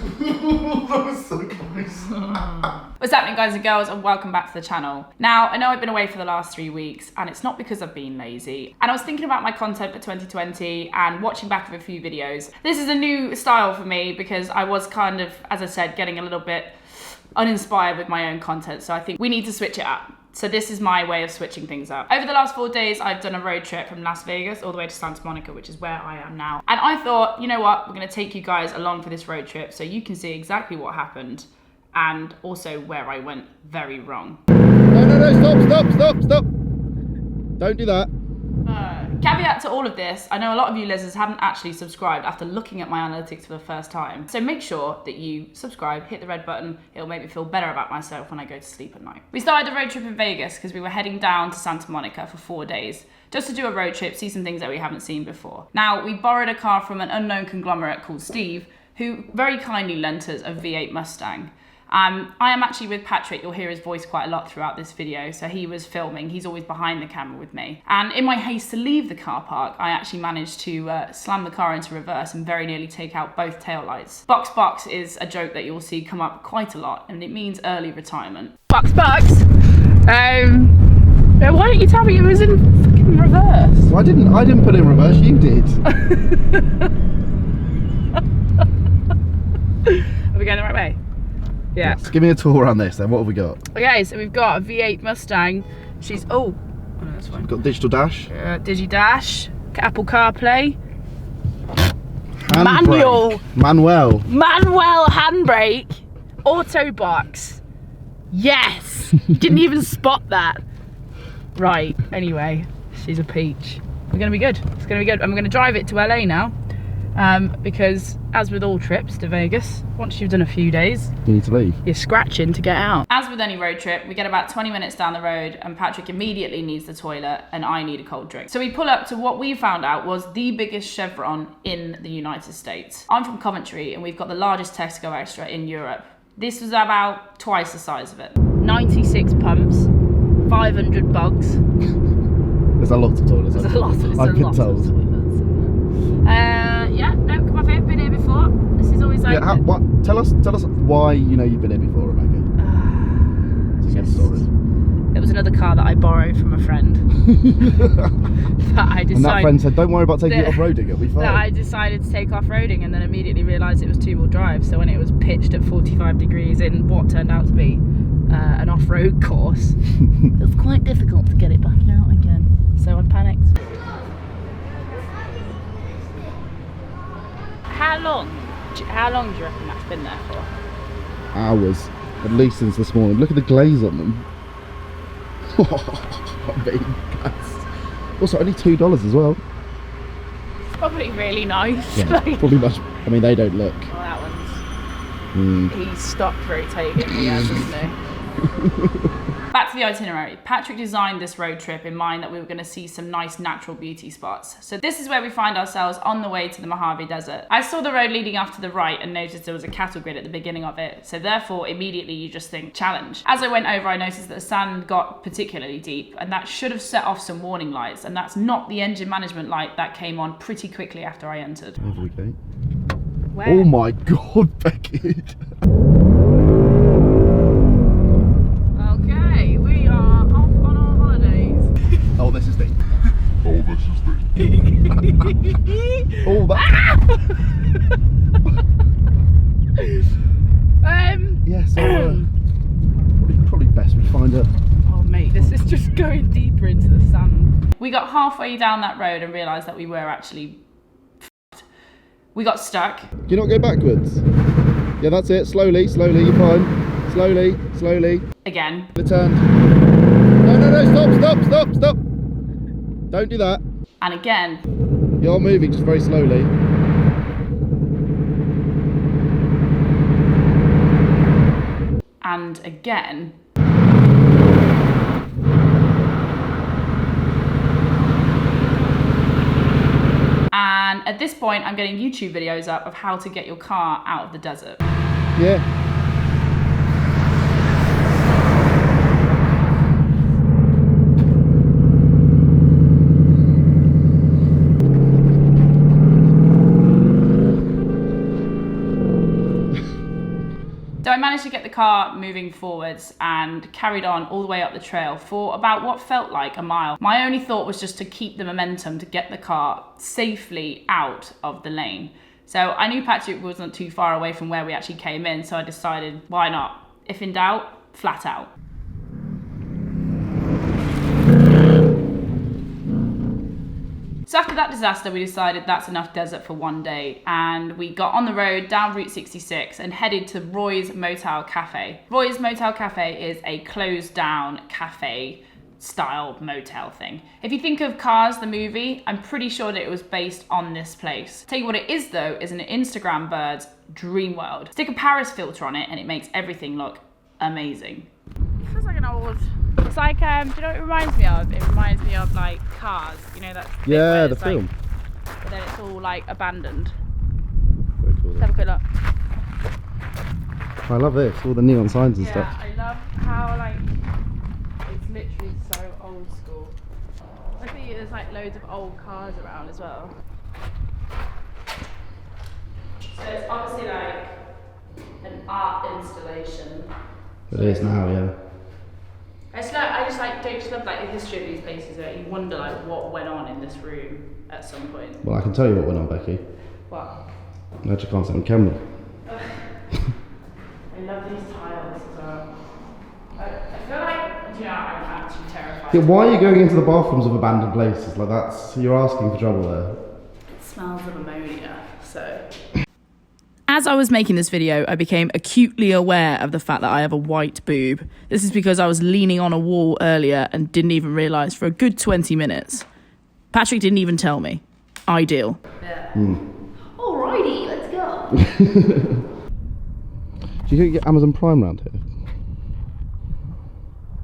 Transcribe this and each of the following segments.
That was so close. What's happening, guys and girls, and welcome back to the channel. Now, I know I've been away for the last 3 weeks, and it's not because I've been lazy. And I was thinking about my content for 2020 and watching back of a few videos. This is a new style for me because I was kind of, as I said, getting a little bit uninspired with my own content. So I think we need to switch it up. So this is my way of switching things up. Over the last 4 days, I've done a road trip from Las Vegas all the way to Santa Monica, which is where I am now. And I thought, you know what, we're gonna take you guys along for this road trip so you can see exactly what happened and also where I went very wrong. No, stop. Don't do that. Caveat to all of this, I know a lot of you listeners haven't actually subscribed after looking at my analytics for the first time. So make sure that you subscribe, hit the red button. It'll make me feel better about myself when I go to sleep at night. We started the road trip in Vegas because we were heading down to Santa Monica for 4 days, just to do a road trip, see some things that we haven't seen before. Now, we borrowed a car from an unknown conglomerate called Steve, who very kindly lent us a V8 Mustang. I am actually with Patrick. You'll hear his voice quite a lot throughout this video. So he was filming. He's always behind the camera with me. And in my haste to leave the car park, I actually managed to slam the car into reverse and very nearly take out both taillights. Box is a joke that you'll see come up quite a lot, and it means early retirement. Box. Why don't you tell me it was in fucking reverse? Well, I didn't put it in reverse. You did. Are we going the right way? Yeah. Yes. Give me a tour around this then. What have we got? Okay, so we've got a V8 Mustang. She's no, that's fine. We've got digital dash. Digi dash, Apple CarPlay, Handbrake. Manual handbrake, auto box. Yes, you didn't even spot that. Right. Anyway, she's a peach. We're gonna be good. It's gonna be good. I'm gonna drive it to LA now. Because as with all trips to Vegas, once you've done a few days, you need to leave. You're scratching to get out. As with any road trip, we get about 20 minutes down the road and Patrick immediately needs the toilet and I need a cold drink. So we pull up to what we found out was the biggest Chevron in the United States. I'm from Coventry and we've got the largest Tesco Extra in Europe. This was about twice the size of it. 96 pumps, 500 bugs. There's a lot of toilets. There's a lot of toilets. Yeah, no, come on, I've been here before. This is always like... Yeah, tell us why you know you've been here before, Rebecca. It's a good story. It was another car that I borrowed from a friend. That I decided... And that friend said, don't worry about taking it off-roading, it'll be fine. That I decided to take off-roading and then immediately realised it was two-wheel drive. So when it was pitched at 45 degrees in what turned out to be an off-road course, it was quite difficult to get it back out again. So I panicked. How long do you reckon that's been there for? Hours, at least since this morning. Look at the glaze on them. Also, only $2 as well. It's probably really nice. Yeah, probably much. I mean, they don't look. Oh, that one's. He's stopped rotating me, hasn't he? Back to the itinerary. Patrick designed this road trip in mind that we were going to see some nice natural beauty spots. So this is where we find ourselves on the way to the Mojave Desert. I saw the road leading off to the right and noticed there was a cattle grid at the beginning of it. So therefore, immediately you just think challenge. As I went over, I noticed that the sand got particularly deep and that should have set off some warning lights. And that's not the engine management light that came on pretty quickly after I entered. Over we go. Where? Oh my God, Becky. Oh, this is the. Oh, this is the. Oh, that. Yeah, so probably best we find a. Oh, mate, this is just going deeper into the sand. We got halfway down that road and realised that we were actually. We got stuck. Do you not go backwards? Yeah, that's it. Slowly, you're fine. Slowly. Again. The turn. No, stop. Don't do that. And again. You're moving just very slowly. And again. And at this point, I'm getting YouTube videos up of how to get your car out of the desert. Yeah. So I managed to get the car moving forwards and carried on all the way up the trail for about what felt like a mile. My only thought was just to keep the momentum to get the car safely out of the lane. So I knew Patrick wasn't too far away from where we actually came in, so I decided, why not? If in doubt, flat out. So after that disaster, we decided that's enough desert for one day, and we got on the road down Route 66 and headed to Roy's Motel Cafe. Roy's Motel Cafe is a closed down cafe style motel thing. If you think of Cars, the movie, I'm pretty sure that it was based on this place. Tell you what it is though, is an Instagram bird's dream world. Stick a Paris filter on it and it makes everything look amazing. It feels like an old... It's like, do you know what it reminds me of? It reminds me of like Cars, you know that? Yeah, the film. Like, but then it's all like abandoned. Very cool. Let's have a quick look. I love this, all the neon signs and stuff. Yeah, I love how like, it's literally so old school. I think there's like loads of old cars around as well. So it's obviously like an art installation. It is now, yeah. I just love like the history of these places where you wonder like what went on in this room at some point. Well, I can tell you what went on, Becky. What? I actually can't see on camera. I love these tiles as well. I feel like, you know, I'm actually terrified. Yeah, why are you going into the bathrooms of abandoned places? Like that's, you're asking for trouble there. It smells of ammonia, so. As I was making this video, I became acutely aware of the fact that I have a white boob. This is because I was leaning on a wall earlier and didn't even realise for a good 20 minutes. Patrick didn't even tell me. Ideal. Yeah. Alrighty, let's go. Do you think you get Amazon Prime round here?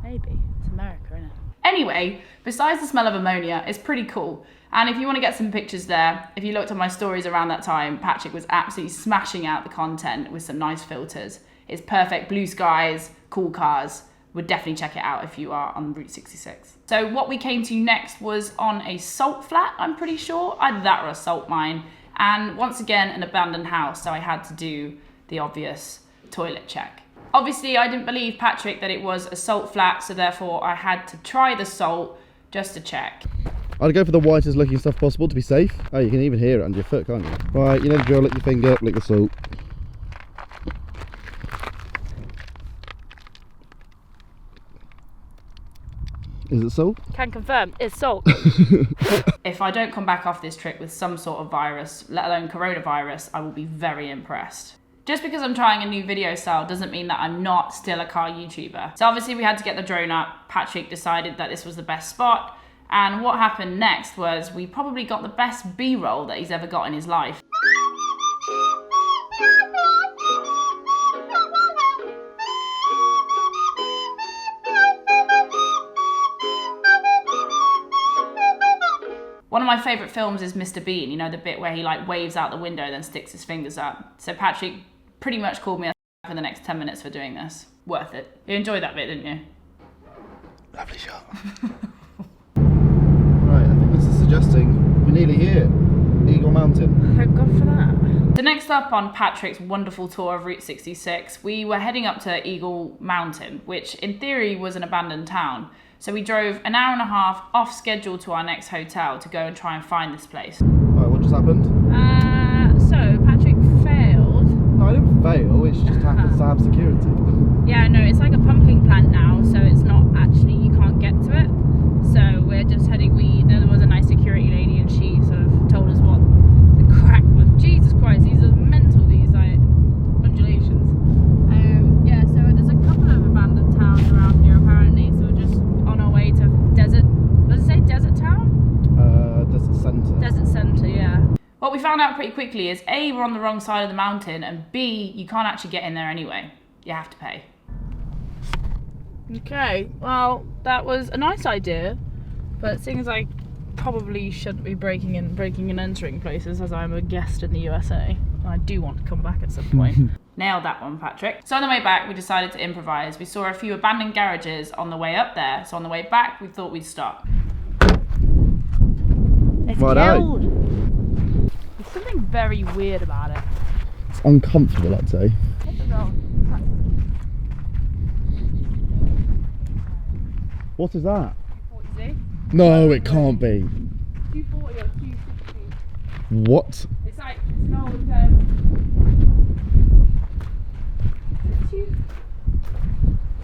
Maybe. It's America, isn't it? Anyway, besides the smell of ammonia, it's pretty cool. And if you want to get some pictures there, if you looked at my stories around that time, Patrick was absolutely smashing out the content with some nice filters. It's perfect, blue skies, cool cars. Would definitely check it out if you are on Route 66. So what we came to next was on a salt flat, I'm pretty sure. Either that or a salt mine. And once again, an abandoned house, so I had to do the obvious toilet check. Obviously, I didn't believe Patrick that it was a salt flat, so therefore I had to try the salt just to check. I'd go for the whitest looking stuff possible to be safe. Oh, you can even hear it under your foot, can't you? Right, you know the drill, lick your finger, lick the salt. Is it salt? Can confirm, it's salt. If I don't come back off this trip with some sort of virus, let alone coronavirus, I will be very impressed. Just because I'm trying a new video style doesn't mean that I'm not still a car YouTuber. So obviously we had to get the drone up. Patrick decided that this was the best spot. And what happened next was we probably got the best B-roll that he's ever got in his life. One of my favourite films is Mr. Bean, you know, the bit where he like waves out the window and then sticks his fingers up. So Patrick pretty much called me a for the next 10 minutes for doing this. Worth it. You enjoyed that bit, didn't you? Lovely shot. Right, I think this is suggesting we're nearly here. Eagle Mountain. Thank God for that. So next up on Patrick's wonderful tour of Route 66, we were heading up to Eagle Mountain, which in theory was an abandoned town. So we drove an hour and a half off schedule to our next hotel to go and try and find this place. Right, what just happened? So Patrick failed. No, I didn't fail, it's just happens to have security. Yeah, no, it's like a pumping plant now, so it's not actually, you can't get to it. So we're just heading, there was a nice security lady and she sort of told us what the crack was. Jesus Christ, these are mental, these like undulations. Yeah, so there's a couple of abandoned towns around here apparently, so we're just on our way to Desert, what does it say, Desert Town? Desert Centre. Desert Centre, yeah. What we found out pretty quickly is A, we're on the wrong side of the mountain, and B, you can't actually get in there anyway. You have to pay. Okay, well, that was a nice idea, but seeing as I probably shouldn't be breaking and entering places as I'm a guest in the USA, I do want to come back at some point. Nailed that one, Patrick. So on the way back, we decided to improvise. We saw a few abandoned garages on the way up there, so on the way back, we thought we'd stop. It's killed. There's something very weird about it. It's uncomfortable, I'd say. Hit the road. What is that? 240Z. No, it can't be. 240 or 260. What? It's like, it's an old,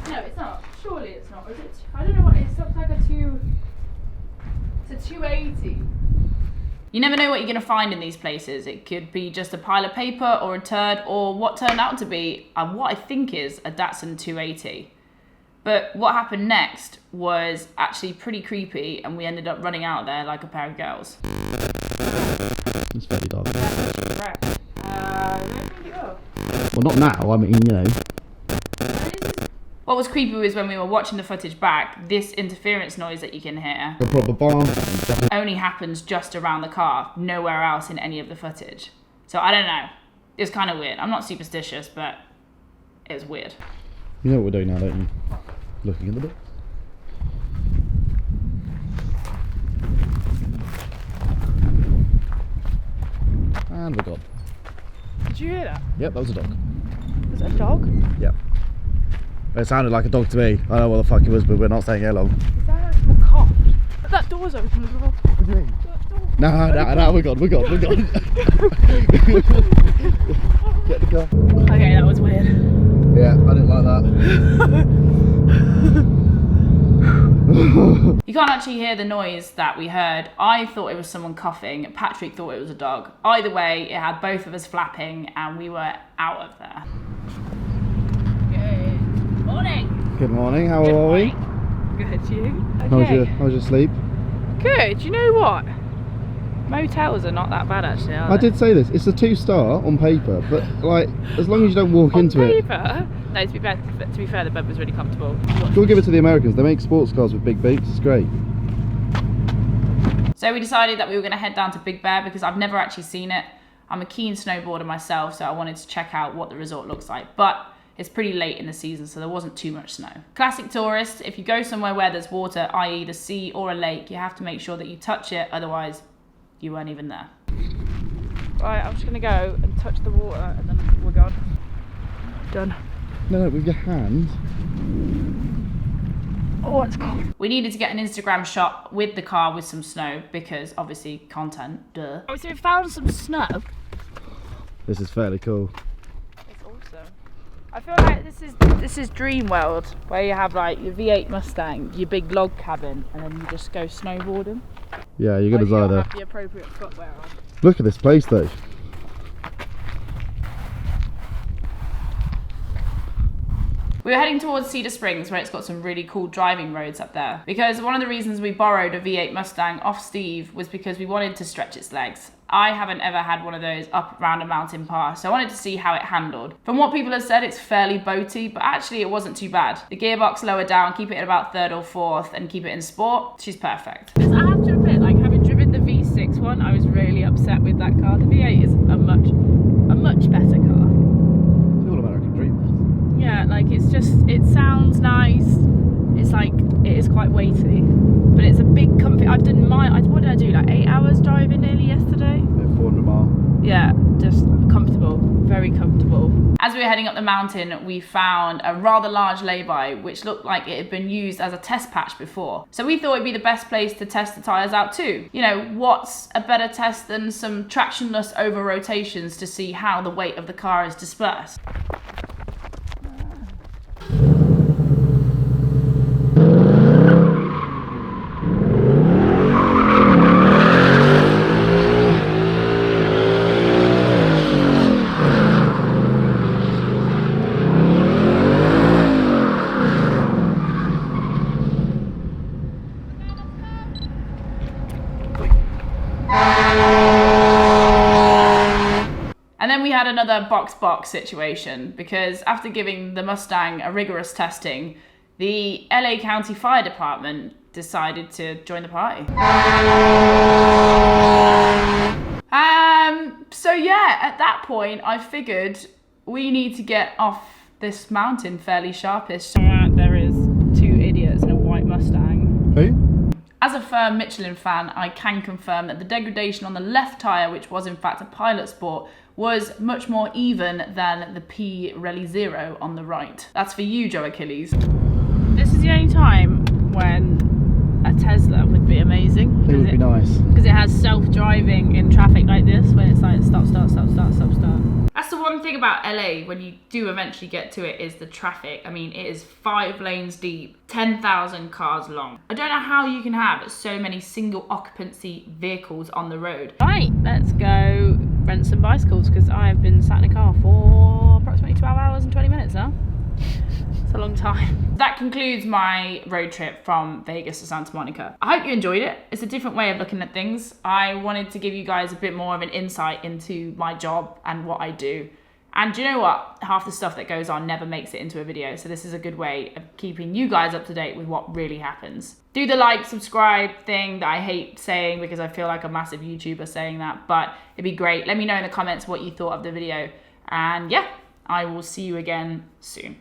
no, it's not. Surely it's not. Or is it? I don't know what it is. It looks like a it's a 280. You never know what you're going to find in these places. It could be just a pile of paper or a turd, or what turned out to be what I think is a Datsun 280. But what happened next was actually pretty creepy, and we ended up running out of there like a pair of girls. It's fairly dark. I don't think it will. Well, not now. I mean, you know. What was creepy was when we were watching the footage back, this interference noise that you can hear A proper barn. only happens just around the car, nowhere else in any of the footage. So I don't know. It's kind of weird. I'm not superstitious, but it was weird. You know what we're doing now, don't you? Looking at the book. And we're gone. Did you hear that? Yep, that was a dog. Was it a dog? Yep. It sounded like a dog to me. I don't know what the fuck it was, but we're not staying here long. It sounded like someone coughed. But that door's open as well. What do you mean? Nah, we're gone. Get the car. Okay, that was weird. Yeah, I didn't like that. You can't actually hear the noise that we heard. I thought it was someone coughing. Patrick thought it was a dog. Either way, it had both of us flapping and we were out of there. Good morning. Good morning, how are we? Good, you? How's your sleep? Good, you know what? Motels are not that bad actually, are they? I did say this, it's a 2-star on paper, but like, as long as you don't walk on into paper? No, to be fair, the bed was really comfortable. Go give it to the Americans, they make sports cars with big boots, it's great. So we decided that we were going to head down to Big Bear because I've never actually seen it. I'm a keen snowboarder myself, so I wanted to check out what the resort looks like. But it's pretty late in the season, so there wasn't too much snow. Classic tourist, if you go somewhere where there's water, i.e. the sea or a lake, you have to make sure that you touch it, otherwise you weren't even there. Right, I'm just going to go and touch the water and then we're gone. Done. No, with your hand. Oh, it's cold. We needed to get an Instagram shot with the car with some snow because obviously content, duh. Oh, so we found some snow. This is fairly cool. It's awesome. I feel like this is Dream World, where you have like your V8 Mustang, your big log cabin, and then you just go snowboarding. Yeah, you're gonna Like, either. have the appropriate footwear on. Look at this place though. We were heading towards Cedar Springs where it's got some really cool driving roads up there. Because one of the reasons we borrowed a V8 Mustang off Steve was because we wanted to stretch its legs. I haven't ever had one of those up around a mountain pass, so I wanted to see how it handled. From what people have said, it's fairly boaty, but actually it wasn't too bad. The gearbox lower down, keep it at about 3rd or 4th, and keep it in sport. She's perfect. Because I have to admit, like having driven the V6 one, I was really upset with that car. The V8 is a much better car. It's all American dream. Yeah, like it sounds nice. It's like, it is quite weighty, but it's a big comfy. I've done what did I do, like 8 hours driving nearly yesterday? Yeah, 400 mile. Yeah, just comfortable, very comfortable. As we were heading up the mountain, we found a rather large lay-by, which looked like it had been used as a test patch before. So we thought it'd be the best place to test the tyres out too. You know, what's a better test than some tractionless over rotations to see how the weight of the car is dispersed? And then we had another box situation because after giving the Mustang a rigorous testing, the LA County Fire Department decided to join the party. So yeah, at that point I figured we need to get off this mountain fairly sharpish. There is 2 idiots in a white Mustang. Who? As a firm Michelin fan, I can confirm that the degradation on the left tyre, which was in fact a Pilot Sport, was much more even than the Pirelli Zero on the right. That's for you, Joe Achilles. This is the only time when a Tesla would be amazing. It would be nice. Because it has self-driving in traffic like this, when it's like stop, start, stop, start, stop, start. That's the one thing about LA when you do eventually get to it is the traffic. I mean, it is 5 lanes deep, 10,000 cars long. I don't know how you can have so many single occupancy vehicles on the road. Right, let's go rent some bicycles because I have been sat in a car for approximately 12 hours and 20 minutes now. It's a long time. That concludes my road trip from Vegas to Santa Monica. I hope you enjoyed it. It's a different way of looking at things. I wanted to give you guys a bit more of an insight into my job and what I do. And do you know what? Half the stuff that goes on never makes it into a video. So this is a good way of keeping you guys up to date with what really happens. Do the like, subscribe thing that I hate saying because I feel like a massive YouTuber saying that. But it'd be great. Let me know in the comments what you thought of the video. And yeah, I will see you again soon.